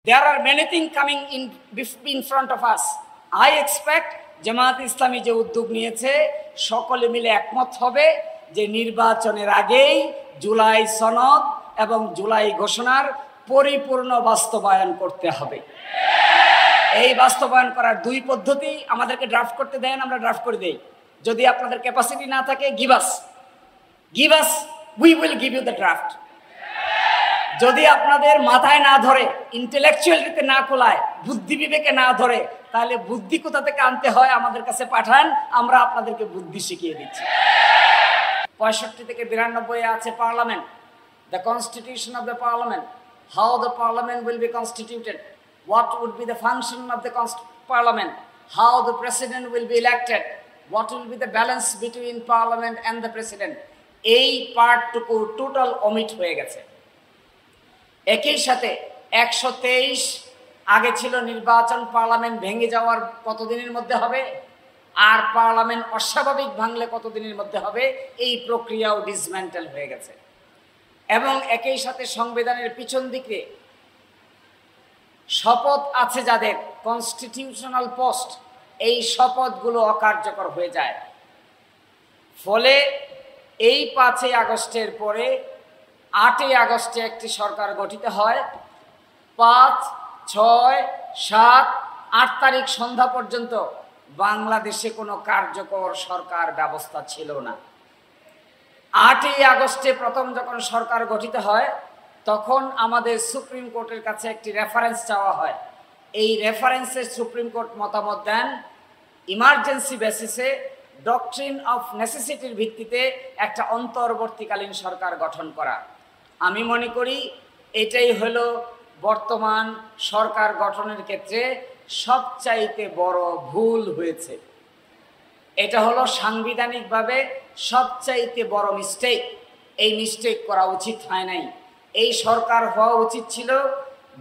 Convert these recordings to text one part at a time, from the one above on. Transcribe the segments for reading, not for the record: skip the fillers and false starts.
There are many things coming in front of us. I expect Jamaat ইসলামী যে উদ্যোগ নিয়েছে সকলে মিলে একমত হবে যে নির্বাচনের আগেই জুলাই সনদ এবং জুলাই ঘোষণার পরিপূর্ণ বাস্তবায়ন করতে হবে। এই বাস্তবায়ন করার দুই পদ্ধতি, আমাদেরকে ড্রাফট করতে দেন, আমরা ড্রাফট করে দেই। যদি আপনাদের ক্যাপাসিটি না থাকে, give us, we will give you the draft. যদি আপনাদের মাথায় না ধরে, ইন্টেলেকচুয়ালিটিতে না কোলায়, বুদ্ধি বিবেকে না ধরে, তাহলে বুদ্ধি কোথা থেকে আনতে হয় আমাদের কাছে পাঠান, আমরা আপনাদেরকে বুদ্ধি শিখিয়ে দিচ্ছি। 65 থেকে 92 আছে parliament, the constitution of the parliament, how the parliament will be constituted, what would be the function of the parliament, how the president will be elected, what will be the balance between parliament and the president। এই পার্টটুকু total omit হয়ে গেছে। একই সাথে 123 আগে ছিল নির্বাচন, parliament ভেঙে যাওয়ার কতদিনের মধ্যে হবে, আর পার্লামেন্ট অস্বাভাবিক ভাঙলে কতদিনের মধ্যে হবে, এই প্রক্রিয়াও ডিসমেন্টেল হয়ে গেছে। এবং একই সাথে সংবিধানের পিছন দিকে শপথ আছে যাদের, কনস্টিটিউশনাল পোস্ট, এই শপথগুলো অকার্যকর হয়ে যায়। ফলে এই 5 আগস্টের পরে 8 আগস্টে একটি সরকার গঠিত হয়। 5, 6, 7, 8 তারিখ সন্ধ্যা পর্যন্ত বাংলাদেশে কোনো কার্যকর সরকার ব্যবস্থা ছিল না। 8 আগস্টে প্রথম যখন সরকার গঠিত হয়, তখন আমাদের সুপ্রিম কোর্টের কাছে একটি রেফারেন্স চাওয়া হয়। এই রেফারেন্সে সুপ্রিম কোর্ট মতামত দেন ইমার্জেন্সি বেসিসে ডক্ট্রিন অফ নেসেসিটির ভিত্তিতে একটা অন্তর্বর্তীকালীন সরকার গঠন করা। আমি মনে করি এটাই হলো বর্তমান সরকার গঠনের ক্ষেত্রে সবচাইতে বড় ভুল হয়েছে। এটা হলো সাংবিধানিকভাবে সবচাইতে বড় মিস্টেক। এই মিস্টেক করা উচিত হয় নাই। এই সরকার হওয়া উচিত ছিল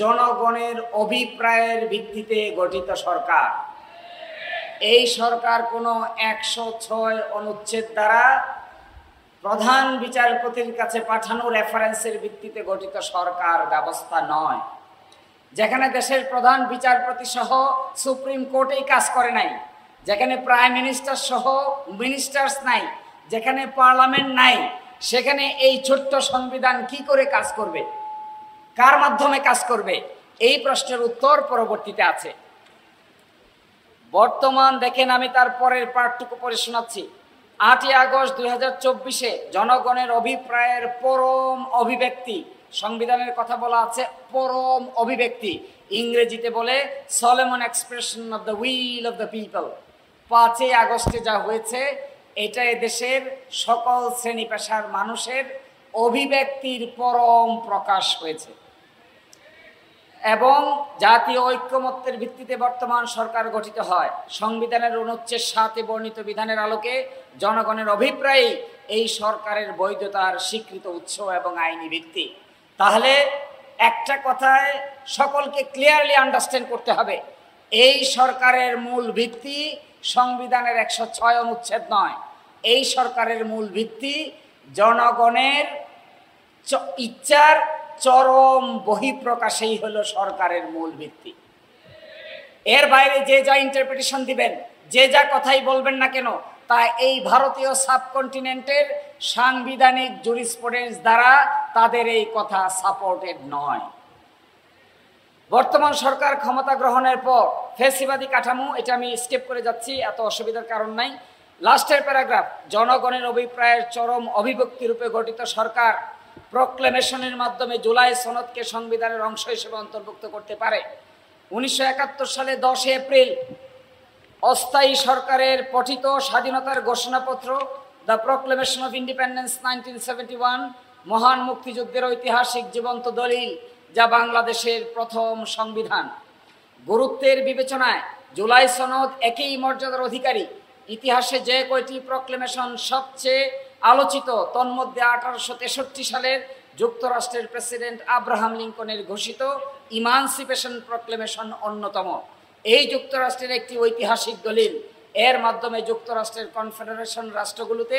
জনগণের অভিপ্রায়ের ভিত্তিতে গঠিত সরকার। এই সরকার কোনো 106 অনুচ্ছেদ দ্বারা প্রধান বিচারপতির কাছে পাঠানো রেফারেন্সের ভিত্তিতে গঠিত সরকার ব্যবস্থা নয়, যেখানে দেশের প্রধান বিচারপতি সহ সুপ্রিম কোর্টেই কাজ করে নাই, যেখানে প্রাইম মিনিস্টার সহ মিনিস্টার্স নাই, যেখানে পার্লামেন্ট নাই, সেখানে এই ছোট্ট সংবিধান কি করে কাজ করবে, কার মাধ্যমে কাজ করবে? এই প্রশ্নের উত্তর পরবর্তীতে আছে। বর্তমান দেখেন, আমি তার পরের পার্টটুকু পড়ে শোনাচ্ছি। 8 আগস্ট 2024 জনগণের অভিপ্রায়ের পরম অভিব্যক্তি, সংবিধানের কথা বলা আছে পরম অভিব্যক্তি, ইংরেজিতে বলে Solomon expression of the will of the people. 5 আগস্টে যা হয়েছে, এটা দেশের সকল শ্রেণী পেশার মানুষের অভিব্যক্তির পরম প্রকাশ হয়েছে এবং জাতীয় ঐক্যমত্যের ভিত্তিতে বর্তমান সরকার গঠিত হয়। সংবিধানের অনুচ্ছেদ 7 বর্ণিত বিধানের আলোকে জনগণের অভিপ্রায়ে এই সরকারের বৈধতার স্বীকৃত উৎস এবং আইনি ভিত্তি। তাহলে একটা কথায় সকলকে ক্লিয়ারলি আন্ডারস্ট্যান্ড করতে হবে, এই সরকারের মূল ভিত্তি সংবিধানের 106 অনুচ্ছেদ নয়। এই সরকারের মূল ভিত্তি জনগণের ইচ্ছার চরম বহিঃপ্রকাশেই হলো সরকারের মূল ভিত্তি। এর বাইরে যে যা ইন্টারপ্রিটেশন দিবেন, যে যা কথাই বলবেন না কেন, তা এই ভারতীয় সাবকন্টিনেন্টের সাংবিধানিক জুরিসপ্রুডেন্স দ্বারা তাদের এই কথা সাপোর্টেড নয়। বর্তমান সরকার ক্ষমতা গ্রহণের পর ফ্যাসিবাদী কাঠামো, এটা আমি স্কিপ করে যাচ্ছি, এত অসুবিধার কারণ নাই। লাস্টের প্যারাগ্রাফ, জনগণের অভিপ্রায়ের চরম অভিব্যক্তি রূপে গঠিত সরকার প্রক্লেমেশনের মাধ্যমে জুলাই সনদকে সংবিধানের অংশ হিসেবে অন্তর্ভুক্ত করতে পারে। 1971 সালে 10 এপ্রিল অস্থায়ী সরকারের পঠিত স্বাধীনতার ঘোষণাপত্র দ্য প্রক্লেমেশন অফ ইন্ডিপেন্ডেন্স 1971 মহান মুক্তিযুদ্ধের ঐতিহাসিক জীবন্ত দলিল, যা বাংলাদেশের প্রথম সংবিধান। গুরুত্বের বিবেচনায় জুলাই সনদ একই মর্যাদার অধিকারী। ইতিহাসে যে কয়টি প্রক্লেমেশন সবচেয়ে আলোচিত, তন্মধ্যে 1863 সালের যুক্তরাষ্ট্রের প্রেসিডেন্ট আব্রাহাম লিঙ্কনের ঘোষিত ইমানসিপেশন প্রক্লেমেশন অন্যতম। এই যুক্তরাষ্ট্রের একটি ঐতিহাসিক দলিল, এর মাধ্যমে যুক্তরাষ্ট্রের কনফেডারেশন রাষ্ট্রগুলোতে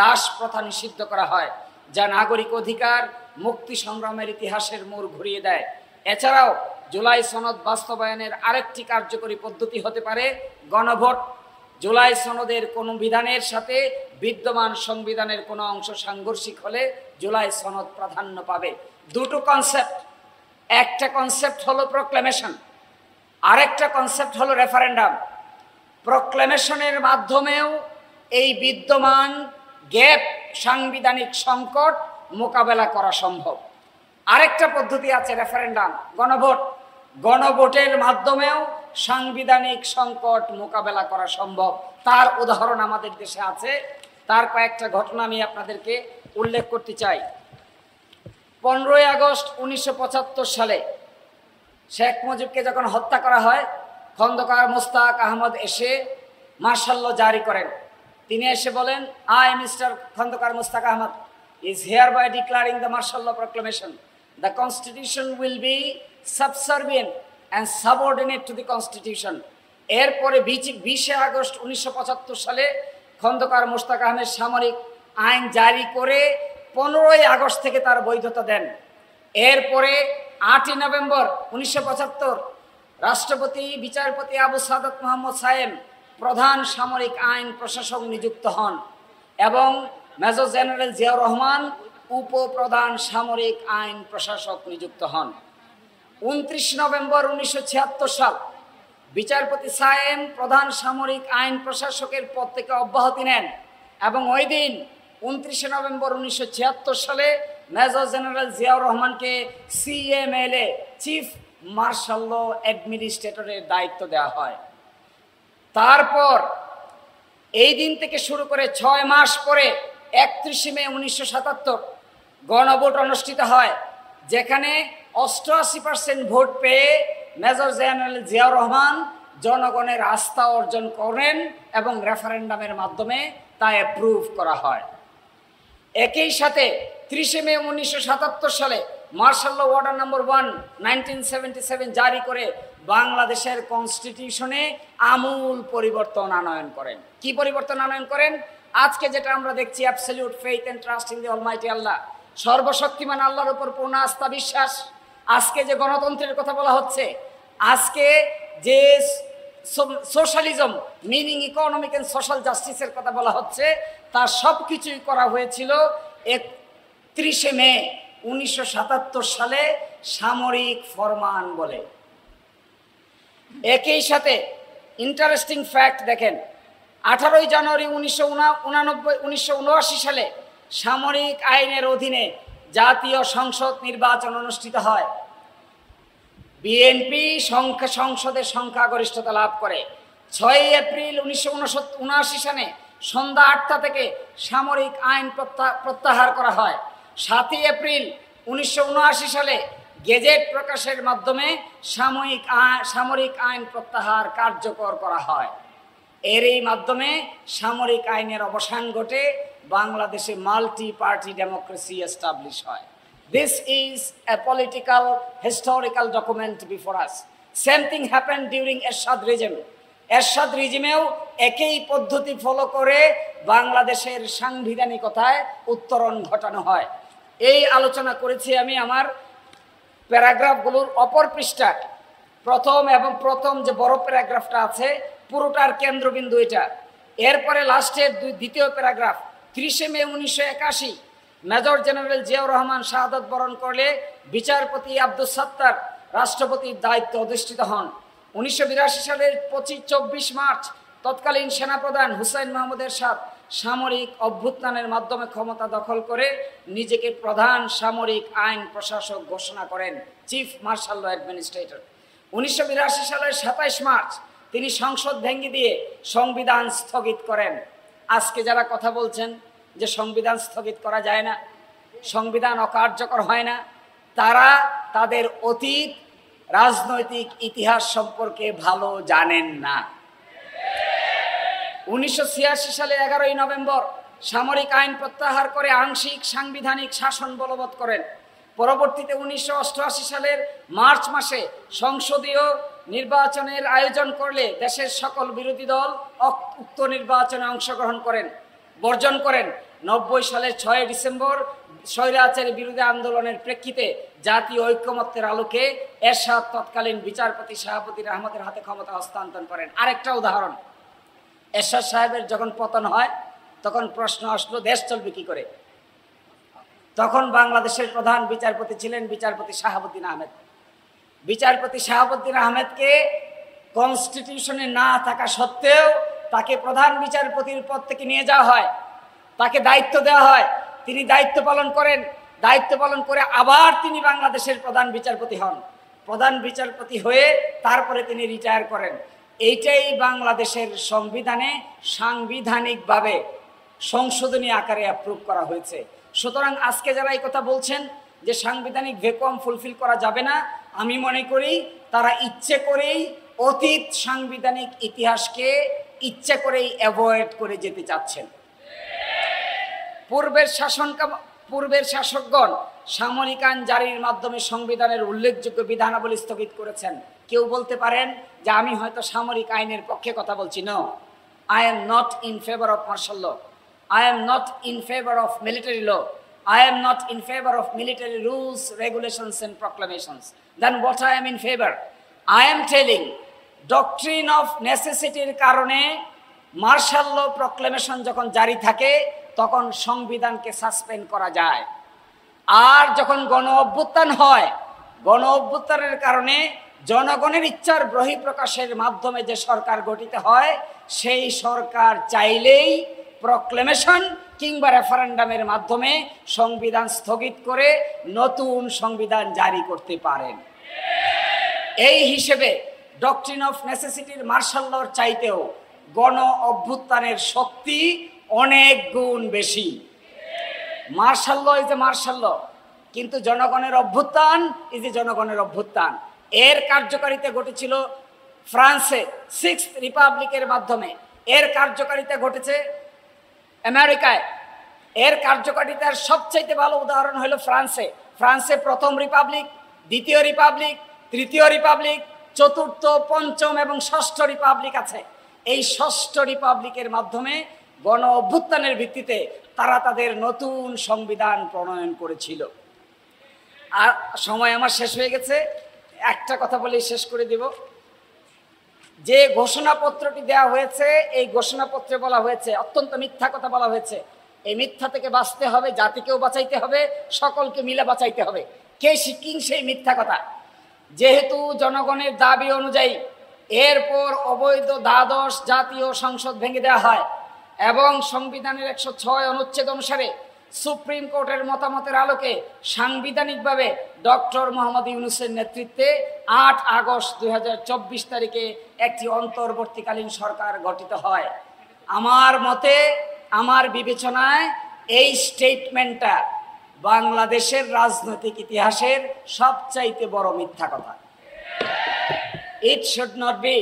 দাস প্রথা নিষিদ্ধ করা হয়, যা নাগরিক অধিকার মুক্তি সংগ্রামের ইতিহাসের মোড় ঘুরিয়ে দেয়। এছাড়াও জুলাই সনদ বাস্তবায়নের আরেকটি কার্যকরী পদ্ধতি হতে পারে গণভোট। জুলাই সনদের কোনো বিধানের সাথে বিদ্যমান সংবিধানের কোনো অংশ সাংঘর্ষিক হলে জুলাই সনদ প্রাধান্য পাবে। দুটো কনসেপ্ট, একটা কনসেপ্ট হলো প্রোক্লেমেশন, আরেকটা কনসেপ্ট হলো রেফারেন্ডাম। প্রোক্লেমেশনের মাধ্যমেও এই বিদ্যমান গ্যাপ, সাংবিধানিক সংকট মোকাবেলা করা সম্ভব। আরেকটা পদ্ধতি আছে রেফারেন্ডাম, গণভোট। গণভোটের মাধ্যমেও সাংবিধানিক সংকট মোকাবেলা করা সম্ভব। তার উদাহরণ আমাদের দেশে আছে। তার কয়েকটা ঘটনা আমি আপনাদেরকে উল্লেখ করতে চাই। 15ই আগস্ট 1975 সালে শেখ মুজিবকে যখন হত্যা করা হয়, খন্দকার মোস্তাক আহমদ এসে মার্শাল ল জারি করেন। তিনি এসে বলেন, I mister Khondaker Mostaq Ahmad is hereby declaring the martial law proclamation. The constitution will be subservient and subordinate to the constitution. এরপরে 20 আগস্ট 1975 সালে খন্দকার মোস্তাক আহমেদ সামরিক আইন জারি করে 15ই আগস্ট থেকে তার বৈধতা দেন। এরপরে 8ই নভেম্বর 1975 রাষ্ট্রপতি বিচারপতি আবু সাদাত মোহাম্মদ সায়েম প্রধান সামরিক আইন প্রশাসক নিযুক্ত হন এবং মেজর জেনারেল জিয়াউর রহমান উপপ্রধান সামরিক আইন প্রশাসক নিযুক্ত হন। 29 নভেম্বর 1976 সাল বিচারপতি সায়েম প্রধান সামরিক আইন প্রশাসকের পদ থেকে অব্যাহতি নেন এবং ওই দিন 29 নভেম্বর 1976 সালে মেজর জেনারেল জিয়াউর রহমানকে CMLA চিফ মার্শাল ল অ্যাডমিনিস্ট্রেটরের দায়িত্ব দেওয়া হয়। তারপর এই দিন থেকে শুরু করে 6 মাস পরে 31 মে 1977 গণভোট অনুষ্ঠিত হয়, যেখানে 88% ভোট পেয়ে মেজর জেনারেল জিয়াউর রহমান জনগণের আস্থা অর্জন করেন এবং রেফারেন্ডামের মাধ্যমে তা অ্যাপ্রুভ করা হয়। একই সাথে 30 মে 1977 সালে মার্শাল ল অর্ডার নম্বর 1 1977 জারি করে বাংলাদেশের কনস্টিটিউশনে আমূল পরিবর্তন আনয়ন করেন। কি পরিবর্তন আনয়ন করেন? আজকে যেটা আমরা দেখছি, absolute faith and trust in the almighty Allah, সর্বশক্তিমান আল্লাহর উপর পূর্ণ আস্থা বিশ্বাস। আজকে যে গণতন্ত্রের কথা বলা হচ্ছে, আজকে যে socialism meaning economic and social জাস্টিসের কথা বলা হচ্ছে, তার সব কিছুই করা হয়েছিল 31 মে 1977 সালে সামরিক ফরমান বলে। একই সাথে ইন্টারেস্টিং ফ্যাক্ট দেখেন, 18 জানুয়ারি 1979 সালে সামরিক আইনের অধীনে জাতীয় সংসদ নির্বাচন অনুষ্ঠিত হয়। বিএনপি সংসদে সংখ্যাগরিষ্ঠতা লাভ করে। 6 এপ্রিল 1979 সালে সন্ধ্যা 8টা থেকে সামরিক আইন প্রত্যাহার করা হয়। 7 এপ্রিল 1979 সালে গেজেট প্রকাশের মাধ্যমে সামরিক আইন প্রত্যাহার কার্যকর করা হয়। এরই মাধ্যমে সামরিক আইনের অবসান ঘটে, বাংলাদেশে মাল্টি পার্টি ডেমোক্রেসি এস্টাবলিশ হয়। This is a political historical document before us. Same thing happened during Ershad regime. এরশাদ রিজিমেও একই পদ্ধতি ফলো করে বাংলাদেশের সাংবিধানিকতায় উত্তরণ ঘটানো হয়। এই আলোচনা করেছি আমি আমার প্যারাগ্রাফগুলোর অপর পৃষ্ঠায়। প্রথম যে বড় প্যারাগ্রাফটা আছে, পুরোটার কেন্দ্রবিন্দু এটা। এরপরে লাস্টের দ্বিতীয় প্যারাগ্রাফ, 30 মে 1981 মেজর জেনারেল জিয়াউর রহমান শাহাদত বরণ করলে বিচারপতি আব্দুস সাত্তার রাষ্ট্রপতির দায়িত্ব অধিষ্ঠিত হন। 1982 সালের 24 মার্চ তৎকালীন সেনাপ্রধান হুসাইন মাহমুদ এরশাদ সামরিক অভ্যুত্থানের মাধ্যমে ক্ষমতা দখল করে নিজেকে প্রধান সামরিক আইন প্রশাসক ঘোষণা করেন, চিফ মার্শাল ল অ্যাডমিনিস্ট্রেটর। 1982 সালের 27 মার্চ তিনি সংসদ ভেঙে দিয়ে সংবিধান স্থগিত করেন। আজকে যারা কথা বলছেন যে সংবিধান স্থগিত করা যায় না, সংবিধান অকার্যকর হয় না, তারা তাদের অতীত রাজনৈতিক ইতিহাস সম্পর্কে ভালো জানেন না। 1986 সালে 11 নভেম্বর সামরিক আইন প্রত্যাহার করে আংশিক সাংবিধানিক শাসন বলবৎ করেন। পরবর্তীতে 1988 সালের মার্চ মাসে সংসদীয় নির্বাচনের আয়োজন করলে দেশের সকল বিরোধী দল উক্ত নির্বাচনে অংশগ্রহণ বর্জন করেন। 90 সালের 6 ডিসেম্বর স্বৈরাচারী বিরোধী আন্দোলনের প্রেক্ষিতে জাতীয় ঐক্যমত্যের আলোকে এরশাদ তৎকালীন বিচারপতি শাহাবুদ্দিন আহমদের হাতে ক্ষমতা হস্তান্তর করেন। আরেকটা উদাহরণ, এরশাদ সাহেবের যখন পতন হয় তখন প্রশ্ন আসলো দেশ চলবে কি করে। তখন বাংলাদেশের প্রধান বিচারপতি ছিলেন বিচারপতি শাহাবুদ্দিন আহমেদ। বিচারপতি শাহাবুদ্দিন আহমেদকে কনস্টিটিউশনে না থাকা সত্ত্বেও তাকে প্রধান বিচারপতির পদ থেকে নিয়ে যাওয়া হয়, তাকে দায়িত্ব দেওয়া হয়, তিনি দায়িত্ব পালন করেন। দায়িত্ব পালন করে আবার তিনি বাংলাদেশের প্রধান বিচারপতি হন। প্রধান বিচারপতি হয়ে তারপরে তিনি রিটায়ার করেন। এইটাই বাংলাদেশের সংবিধানে সাংবিধানিকভাবে সংশোধনী আকারে অ্যাপ্রুভ করা হয়েছে। সুতরাং আজকে যারা এই কথা বলছেন যে সাংবিধানিক ভ্যাকুয়াম ফুলফিল করা যাবে না, আমি মনে করি তারা ইচ্ছে করেই অতীত সাংবিধানিক ইতিহাসকে ইচ্ছে করেই অ্যাভয়েড করে যেতে চাচ্ছেন। পূর্বের শাসকগণ সামরিক আইন জারির মাধ্যমে সংবিধানের উল্লেখযোগ্য বিধানাবলী স্থগিত করেছেন। কেউ বলতে পারেন যে আমি হয়তো সামরিক আইনের পক্ষে কথা বলছি। No, I am not in favour of martial law, I am not in favor of military law. I am not in favor of military rules, regulations and proclamations. Then what I am in favor? I am telling doctrine of necessity এর কারণে martial ল proclamation যখন জারি থাকে তখন সংবিধানকে suspend করা যায়। আর যখন গণ অভ্যুত্থান হয়, গণ অভ্যুত্থানের কারণে জনগণের ইচ্ছার বহিঃপ্রকাশের মাধ্যমে যে সরকার গঠিত হয়, সেই সরকার চাইলেই প্রক্লেমেশন কিংবা রেফারেন্ডামের মাধ্যমে সংবিধান স্থগিত করে নতুন সংবিধান জারি করতে পারেন। এই হিসেবে ডক্ট্রিন অফ নেসেসিটির মার্শাল লর চাইতেও গণ অভ্যুত্থানের শক্তি অনেক গুণ বেশি। Martial law is a martial law, কিন্তু জনগণের অভ্যুত্থান ইজ এ জনগণের অভ্যুত্থান। এর কার্যকারিতা ঘটেছিল ফ্রান্সে 6th রিপাবলিকের মাধ্যমে, এর কার্যকারিতা ঘটেছে আমেরিকায়, এর কার্যকারিতার সবচাইতে ভালো উদাহরণ হলো ফ্রান্সে। ফ্রান্সে প্রথম রিপাবলিক, দ্বিতীয় রিপাবলিক, তৃতীয় রিপাবলিক, চতুর্থ, পঞ্চম এবং ষষ্ঠ রিপাবলিক আছে। এই ষষ্ঠ রিপাবলিকের মাধ্যমে গণ অভ্যুত্থানের ভিত্তিতে তারা তাদের নতুন সংবিধান প্রণয়ন করেছিল। আর সময় আমার শেষ হয়ে গেছে, একটা কথা বলেই শেষ করে দেব। যে ঘোষণাপত্রটি দেওয়া হয়েছে, এই ঘোষণাপত্রে বলা হয়েছে অত্যন্ত মিথ্যা কথা বলা হয়েছে। এই মিথ্যা থেকে বাঁচতে হবে, জাতিকেও বাঁচাইতে হবে, সকলকে মিলে বাঁচাইতে হবে। কে শিকিং সেই মিথ্যা কথা? যেহেতু জনগণের দাবি অনুযায়ী এরপর অবৈধ দ্বাদশ জাতীয় সংসদ ভেঙে দেওয়া হয় এবং সংবিধানের 106 অনুচ্ছেদ অনুসারে সুপ্রিম কোর্টের মতামতের আলোকে সাংবিধানিকভাবে ডক্টর মোহাম্মদ ইউনূসের নেতৃত্বে 8 আগস্ট 2024 তারিখে একটি অন্তর্বর্তীকালীন সরকার গঠিত হয়। আমার মতে, আমার বিবেচনায় এই স্টেটমেন্টটা বাংলাদেশের রাজনৈতিক ইতিহাসের সবচাইতে বড় মিথ্যা কথা। It should not be.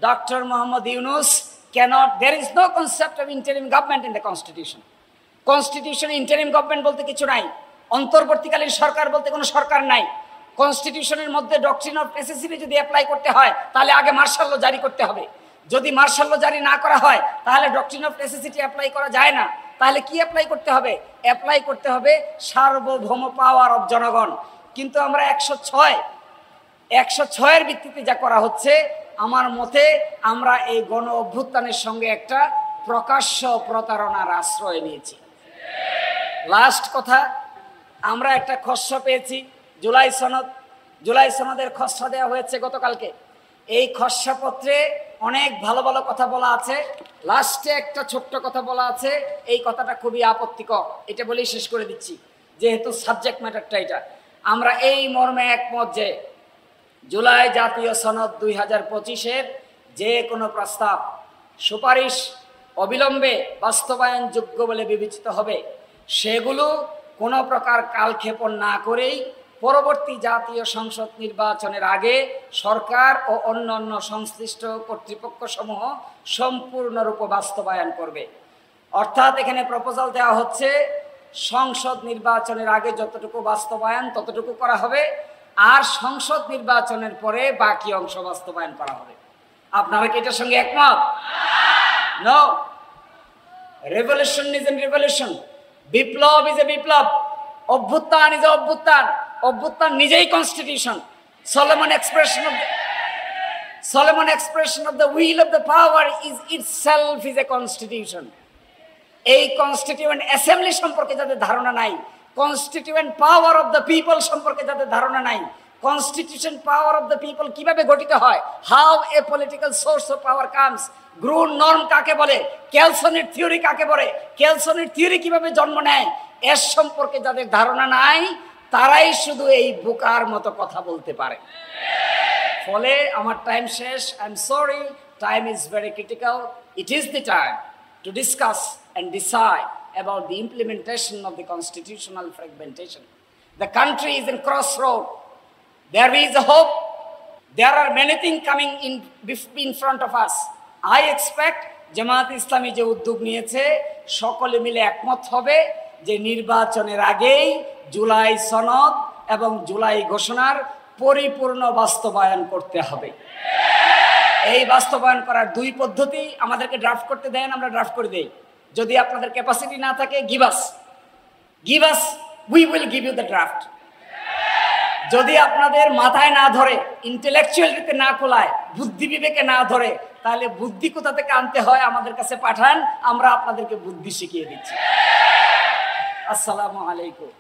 Dr. Mohammad Yunus cannot, there is no concept of interim government in the constitution. কনস্টিটিউশনে ইন্টারিম গভর্নমেন্ট বলতে কিছু নাই, অন্তর্বর্তীকালীন সরকার বলতে কোনো সরকার নাই। কনস্টিটিউশনের মধ্যে ডক্ট্রিন অফ নেসেসিটি যদি অ্যাপ্লাই করতে হয় তাহলে আগে মার্শাল ল জারি করতে হবে। যদি মার্শাল ল জারি না করা হয় তাহলে ডক্ট্রিন অফ নেসেসিটি অ্যাপ্লাই করা যায় না। তাহলে কি অ্যাপ্লাই করতে হবে? অ্যাপ্লাই করতে হবে সার্বভৌম পাওয়ার অফ জনগণ। কিন্তু আমরা 106 এর ভিত্তিতে যা করা হচ্ছে, আমার মতে আমরা এই গণ অভ্যুত্থানের সঙ্গে একটা প্রকাশ্য প্রতারণার আশ্রয় নিয়েছি। লাস্ট কথা, আমরা একটা খসড়া পেয়েছি, জুলাই সনদের খসড়া দেওয়া হয়েছে গতকালকে। এই খসড়াপত্রে অনেক ভালো ভালো কথা বলা আছে, লাস্টে একটা ছোট্ট কথা বলা আছে, এই কথাটা খুবই আপত্তিকর। এটা বলেই শেষ করে দিচ্ছি, যেহেতু সাবজেক্ট ম্যাটারটা এটা। আমরা এই মর্মে একমত যে জুলাই জাতীয় সনদ 2025-এর যে কোনো প্রস্তাব, সুপারিশ অবিলম্বে বাস্তবায়নযোগ্য বলে বিবেচিত হবে। সেগুলো কোনো প্রকার কালক্ষেপণ না করেই পরবর্তী জাতীয় সংসদ নির্বাচনের আগে সরকার ও অন্যান্য সংশ্লিষ্ট কর্তৃপক্ষসমূহ সম্পূর্ণরূপে বাস্তবায়ন করবে। অর্থাৎ এখানে প্রপোজাল দেওয়া হচ্ছে সংসদ নির্বাচনের আগে যতটুকু বাস্তবায়ন ততটুকু করা হবে, আর সংসদ নির্বাচনের পরে বাকি অংশ বাস্তবায়ন করা হবে। আপনারা কি এটার সঙ্গে একমত? No. Revolution is a revolution. Biplab is a বিপ্লব. অভ্যুত্থান ইজ অভ্যুত্থান, অভ্যুত্থান নিজেই constitution. Solomon expression of the will of the power is itself is a constitution. এই কনস্টিটিউয়েন্ট অ্যাসেম্বলি সম্পর্কে যাদের ধারণা নাই, constituent power of the people সম্পর্কে যাদের ধারণা নাই, constitution power of the people কিভাবে গঠিত হয়, how a political source of power comes, groan norm কাকে বলে, কেলসনের থিওরি কাকে বলে, কেলসনের থিওরি কিভাবে জন্ম নেয়, এর সম্পর্কে যাদের ধারণা নাই তারাই শুধু এই বোকার মতো কথা বলতে পারে। ফলে আমার টাইম শেষ। I am sorry, time is very critical. It is the time to discuss and decide about the implementation of the constitutional fragmentation. The country is in crossroad. There is a hope. There are many things coming in front of us. I expect Jamaat Islami যে উদ্যোগ নিয়েছে সকলে মিলে একমত হবে যে নির্বাচনের আগেই জুলাই সনদ এবং জুলাই ঘোষণার পরিপূর্ণ বাস্তবায়ন করতে হবে। এই বাস্তবায়ন করার দুই পদ্ধতি, আমাদেরকে ড্রাফট করতে দেন, আমরা ড্রাফট করে দেই। যদি আপনাদের ক্যাপাসিটি না থাকে, give us, we will give you the draft. যদি আপনাদের মাথায় না ধরে, ইন্টেলেকচুয়ালিতে না খোলায়, বুদ্ধি বিবেকে না ধরে, তাহলে বুদ্ধি কোথা থেকে আনতে হয় আমাদের কাছে পাঠান, আমরা আপনাদেরকে বুদ্ধি শিখিয়ে দিচ্ছি। আসসালামু আলাইকুম।